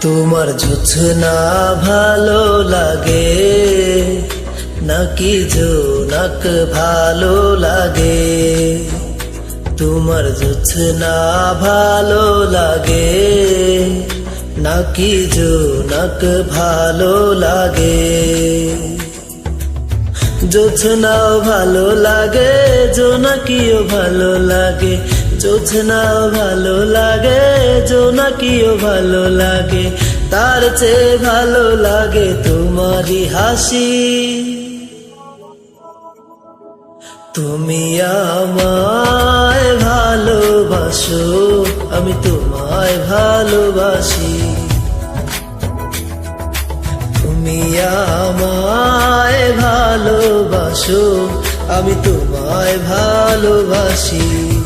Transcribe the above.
তোমার জোছনা ভালো লাগে নাকি জোনাক ভালো লাগে? তোমার জোছনা ভালো লাগে নাকি জোনাক ভালো লাগে? জোছনাও ভালো লাগে, জোনাকিও ভালো লাগে। জোছনাও ভালো লাগে, জোনাকিও ভালো লাগে। তার চেয়ে ভালো লাগে তোমারই হাসি। তুমি আমায় ভালোবাসো, আমি তোমায় ভালোবাসি। তুমি আমায় ভালোবাসো, আমি তোমায় ভালোবাসি।